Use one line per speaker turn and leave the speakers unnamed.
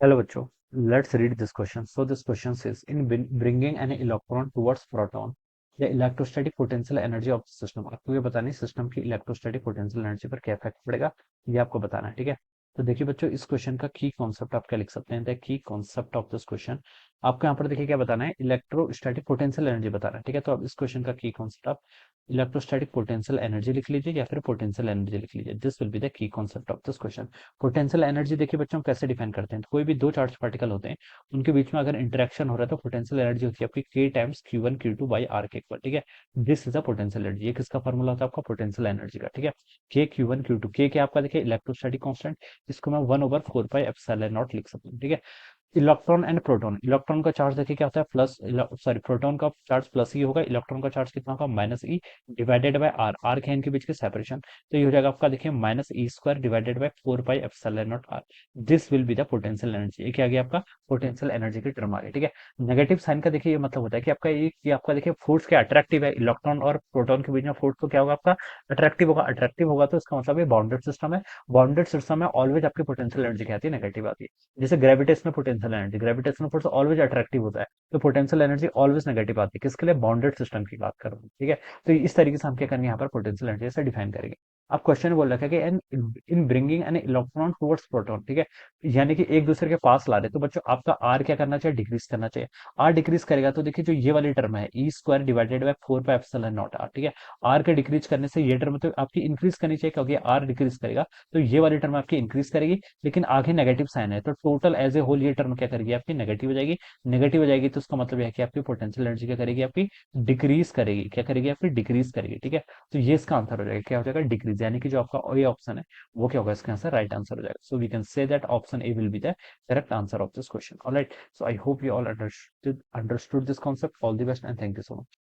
Hello बच्चों, let's read this question. So this question says, in bringing an electron towards proton, the electrostatic potential energy of the system. आपको ये बताना है system की electrostatic potential energy पर क्या effect पड़ेगा, ये आपको बताना है। ठीक है, तो देखिए बच्चों, इस क्वेश्चन का की कॉन्सेप्ट आप क्या लिख सकते हैं, the key concept of this question. आपको यहाँ पर देखिए क्या बताना है, इलेक्ट्रोस्टैटिक पोटेंशियल एनर्जी बताना है। ठीक है, तो अब इस क्वेश्चन का की कॉन्सेप्ट आप इलेक्ट्रोस्टैटिक पोटेंशियल एनर्जी लिख लीजिए या फिर पोटेंशियल एनर्जी लिख लीजिए। This will be the key concept of this question. Potential energy देखिए बच्चों हम कैसे डिफाइन करते हैं, तो कोई भी दो चार्ज पार्टिकल होते हैं, उनके बीच में अगर इंटरेक्शन हो रहा है तो पोटेंशियल एनर्जी होती है आपकी K times Q1 Q2 by R के इक्वल। ठीक है, this is a potential energy. ये किसका फॉर्मूला होता है आपका पोटेंशियल एनर्जी का। ठीक है, के Q1 Q2, के आपका देखिए इलेक्ट्रोस्टैटिक कांस्टेंट, इसको मैं 1/4 पाई एप्सिलॉन नॉट लिख सकता हूँ। ठीक है, इलेक्ट्रॉन एंड प्रोटॉन, इलेक्ट्रॉन का चार्ज देखिए क्या होता है प्लस, सॉरी प्रोटॉन का चार्ज प्लस ई होगा, इलेक्ट्रॉन का चार्ज कितना होगा minus E, divided by R, R के इनके बीच के सेपरेशन, तो ये हो जाएगा आपका देखिए minus E square divided by 4 pi epsilon naught R. This will be the potential energy. ये क्या आ गया आपका पोटेंशियल एनर्जी की टर्म आ गई। ठीक है, नेगेटिव साइन का देखिए ये मतलब होता है कि आपका ये आपका देखिए फोर्स क्या अट्रैक्टिव है, इलेक्ट्रॉन और प्रोटॉन के बीच में फोर्स तो क्या होगा आपका अट्रैक्टिव होगा। अट्रैक्टिव होगा तो इसका मतलब ये बाउंडेड सिस्टम है। बाउंडेड सिस्टम में ऑलवेज आपकी पोटेंशियल एनर्जी क्या आती है, नेगेटिव आती है। जैसे gravitational potential energy, gravitational force always attractive होता है, तो पोटेंशियल एनर्जी ऑलवेज नेगेटिव आती है। किसके लिए, बाउंडेड सिस्टम की बात कर रहा हूँ। ठीक है, तो इस तरीके से हम क्या करेंगे यहाँ पर पोटेंशियल एनर्जी से डिफाइन करेंगे। अब क्वेश्चन बोल रखा है कि in bringing an electron towards proton. ठीक है, यानी कि एक दूसरे के पास ला रहे, तो बच्चों आपका आर क्या करना चाहिए, डिक्रीज करना चाहिए। आर डिक्रीज करेगा तो देखिए जो ये वाली टर्म है E square divided by 4 pi epsilon naught R. ठीक है, आर के डिक्रीज करने से ये टर्म तो आपकी इंक्रीज करनी चाहिए, क्योंकि आर डिक्रीज करेगा तो ये वाली टर्म आपकी इंक्रीज करेगी, लेकिन आगे नेगेटिव साइन है तो टोटल एज ए होल ये टर्म क्या करेगी आपकी नेगेटिव हो जाएगी। नेगेटिव हो जाएगी तो उसका मतलब यह है कि आपकी पोटेंशियल एनर्जी क्या करेगी आपकी डिक्रीज करेगी। क्या करेगी आपकी डिक्रीज करेगी। ठीक है, तो ये इसका आंसर हो जाएगा, क्या हो जाएगा डिक्रीज, यानी कि जो आपका ये ऑप्शन है वो क्या होगा इसका आंसर, राइट आंसर हो जाएगा। So we can say that option A will be the correct answer of this question. Alright, so I hope you all understood this concept. All the best and thank you so much.